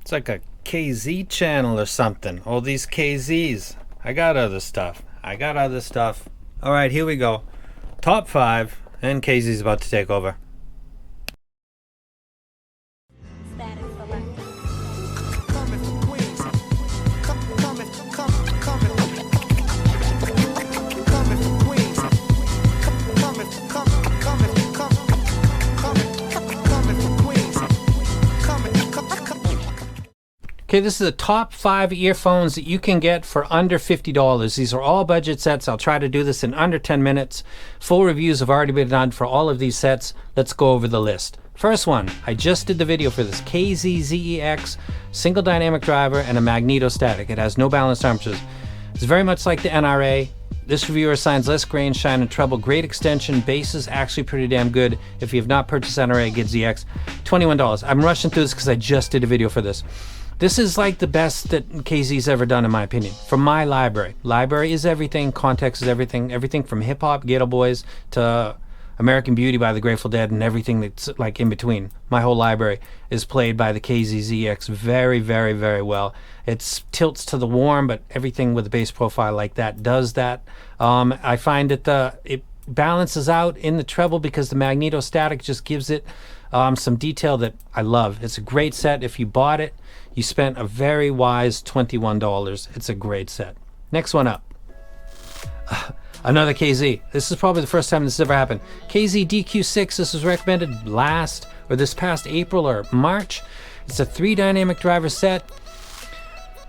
It's like a KZ channel or something. All these KZs. I got other stuff. Alright, here we go. Top 5, and KZ's about to take over. Okay, this is the top 5 earphones that you can get for under $50. These are all budget sets. I'll try to do this in under 10 minutes. Full reviews have already been done for all of these sets. Let's go over the list. First one, I just did the video for this KZ-ZEX, single dynamic driver and a magnetostatic. It has no balanced armatures. It's very much like the NRA. This reviewer assigns less grain, shine, and treble. Great extension. Bass is actually pretty damn good. If you have not purchased NRA, get ZX. $21. I'm rushing through this because I just did a video for this. This is like the best that KZ's ever done, in my opinion. From my library. Library is everything. Context is everything. Everything from hip-hop, Ghetto Boys, to American Beauty by the Grateful Dead, and everything that's like in between. My whole library is played by the KZ-ZX very, very, very well. It tilts to the warm, but everything with a bass profile like that does that. I find that it balances out in the treble because the magnetostatic just gives it some detail that I love. It's a great set. If you bought it, you spent a very wise $21. It's a great set. Next one up. Another KZ. This is probably the first time this has ever happened. KZ DQ6. This was recommended this past April or March. It's a 3 dynamic driver set.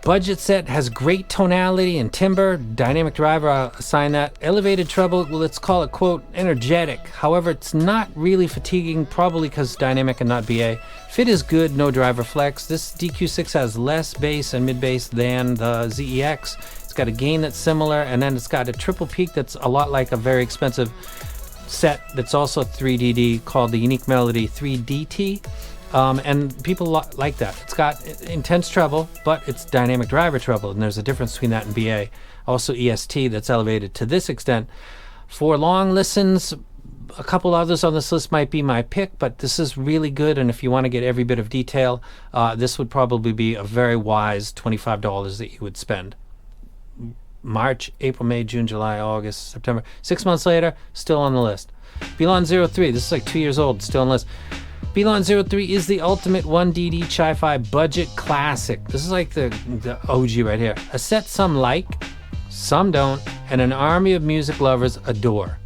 Budget set, has great tonality and timbre. Dynamic driver, I'll assign that. Elevated treble, well, let's call it, quote, energetic. However, it's not really fatiguing, probably because dynamic and not BA. Fit is good, no driver flex. This DQ6 has less bass and mid bass than the ZEX. It's got a gain that's similar, and then it's got a triple peak that's a lot like a very expensive set that's also 3DD called the Unique Melody 3DT. And people like that. It's got intense treble, but it's dynamic driver treble, and there's a difference between that and BA. Also EST that's elevated to this extent. For long listens, a couple others on this list might be my pick, but this is really good, and if you want to get every bit of detail, this would probably be a very wise $25 that you would spend. March, April, May, June, July, August, September. 6 months later, still on the list. BLON 03, this is like 2 years old, still on the list. BLON 03 is the ultimate 1DD Chi-Fi budget classic. This is like the OG right here. A set some like, some don't, and an army of music lovers adore.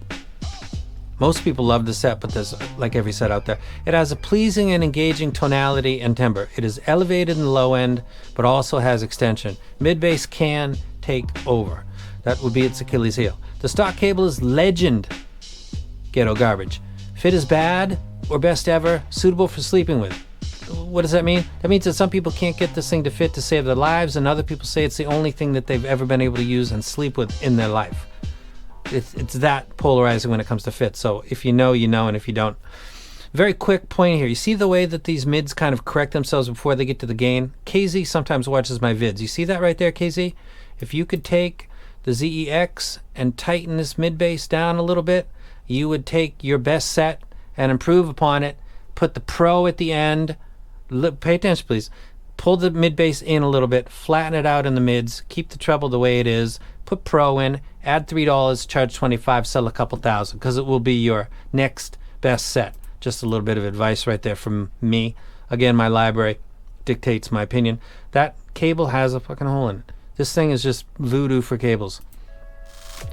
Most people love the set, but there's like every set out there. It has a pleasing and engaging tonality and timbre. It is elevated in the low end, but also has extension. Mid-bass can take over. That would be its Achilles heel. The stock cable is legend. Ghetto garbage. Fit is bad, or best ever, suitable for sleeping with. What does that mean? That means that some people can't get this thing to fit to save their lives, and other people say it's the only thing that they've ever been able to use and sleep with in their life. It's that polarizing when it comes to fit. So if you know, you know, and if you don't. Very quick point here. You see the way that these mids kind of correct themselves before they get to the gain? KZ sometimes watches my vids. You see that right there, KZ? If you could take the ZEX and tighten this mid bass down a little bit, you would take your best set and improve upon it, put the Pro at the end, pay attention please, pull the mid bass in a little bit, flatten it out in the mids, keep the treble the way it is, put Pro in, add $3, charge $25, sell a couple thousand, because it will be your next best set. Just a little bit of advice right there from me. Again, my library dictates my opinion. That cable has a fucking hole in it. This thing is just voodoo for cables.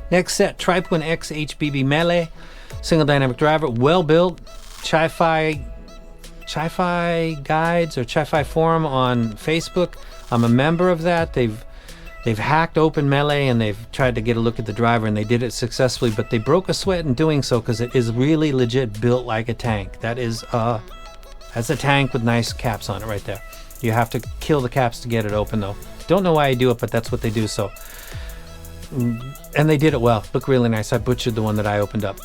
Next set, Tripwin X HBB Mele. Single dynamic driver, well built. Chi-Fi guides or Chi-Fi forum on Facebook. I'm a member of that. They've hacked open Mele and they've tried to get a look at the driver, and they did it successfully, but they broke a sweat in doing so because it is really legit built like a tank. That's a tank with nice caps on it right there. You have to kill the caps to get it open though. Don't know why I do it, but that's what they do. So, and they did it well. Look really nice. I butchered the one that I opened up.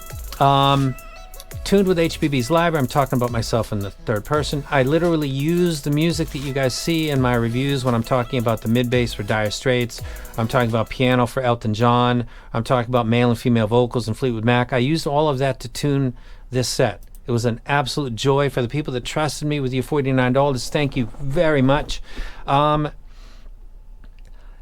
Tuned with HBB's library. I'm talking about myself in the third person. I literally use the music that you guys see in my reviews when I'm talking about the mid bass for Dire Straits. I'm talking about piano for Elton John. I'm talking about male and female vocals in Fleetwood Mac. I used all of that to tune this set. It was an absolute joy. For the people that trusted me with your $49, thank you very much.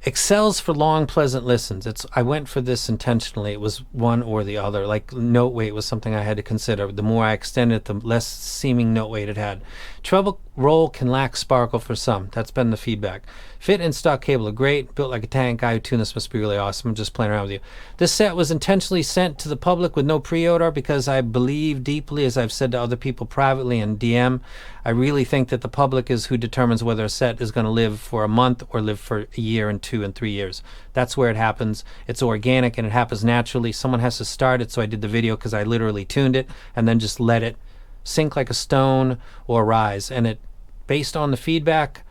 Excels for long, pleasant listens. I went for this intentionally. It was one or the other. Like note weight was something I had to consider. The more I extended it, the less seeming note weight it had. Treble roll can lack sparkle for some. That's been the feedback. Fit and stock cable are great. Built like a tank. Guy who tuned this must be really awesome. I'm just playing around with you. This set was intentionally sent to the public with no pre-order because I believe deeply, as I've said to other people privately in DM, I really think that the public is who determines whether a set is going to live for a month or live for a year and 2 and 3 years. That's where it happens. It's organic and it happens naturally. Someone has to start it, so I did the video because I literally tuned it and then just let it sink like a stone or rise. And it, based on the feedback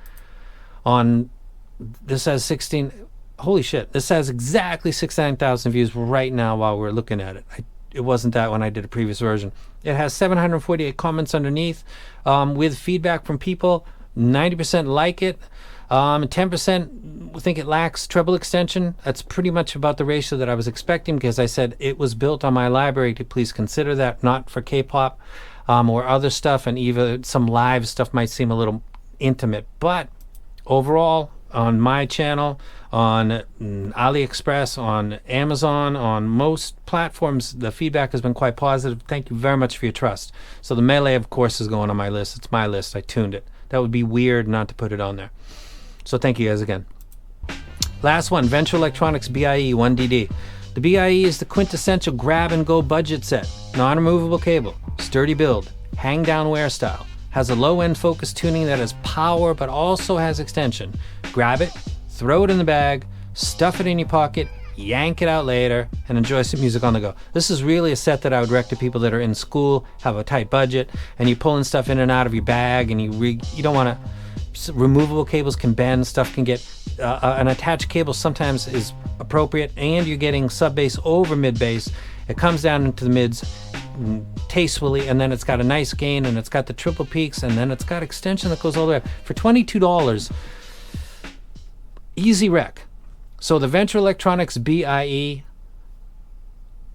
on, this has 16, holy shit, this has exactly 69,000 views right now while we're looking at it. It wasn't that when I did a previous version. It has 748 comments underneath with feedback from people. 90% like it. 10% think it lacks treble extension. That's pretty much about the ratio that I was expecting, because I said it was built on my library to please consider that, not for K-pop or other stuff, and even some live stuff might seem a little intimate. But overall, on my channel, on AliExpress, on Amazon, on most platforms, the feedback has been quite positive. Thank you very much for your trust. So the Mele, of course, is going on my list. It's my list. I tuned it. That would be weird not to put it on there. So thank you guys again. Last one, Venture Electronics BIE 1DD. The BIE is the quintessential grab-and-go budget set. Non-removable cable, sturdy build, hang-down wear style. Has a low-end focus tuning that has power but also has extension. Grab it, throw it in the bag, stuff it in your pocket, yank it out later, and enjoy some music on the go. This is really a set that I would recommend to people that are in school, have a tight budget, and you're pulling stuff in and out of your bag, and you don't want to. Removable cables can bend, stuff can get, an attached cable sometimes is appropriate, and you're getting sub bass over mid bass. It comes down into the mids tastefully, and then it's got a nice gain, and it's got the triple peaks, and then it's got extension that goes all the way up. For $22, easy rec. So the Venture Electronics BIE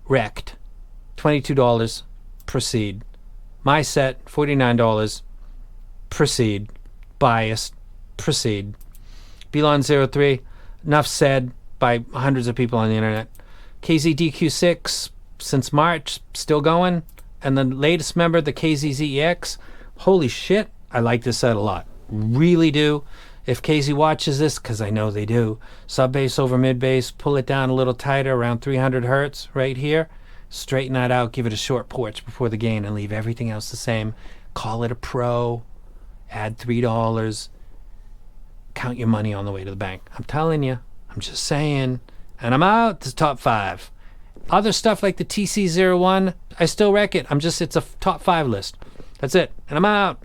wrecked, $22, proceed. My set, $49, proceed. Biased, proceed. BLON 03, enough said by hundreds of people on the internet. KZDQ6, since March, still going. And the latest member, the KZZEX, holy shit, I like this set a lot. Really do. If KZ watches this, because I know they do, sub bass over mid bass, pull it down a little tighter, around 300 hertz right here. Straighten that out, give it a short porch before the gain, and leave everything else the same. Call it a pro. Add $3. Count your money on the way to the bank. I'm telling you. I'm just saying. And I'm out. This is top 5. Other stuff like the TC01, I still wreck it. It's a top 5 list. That's it. And I'm out.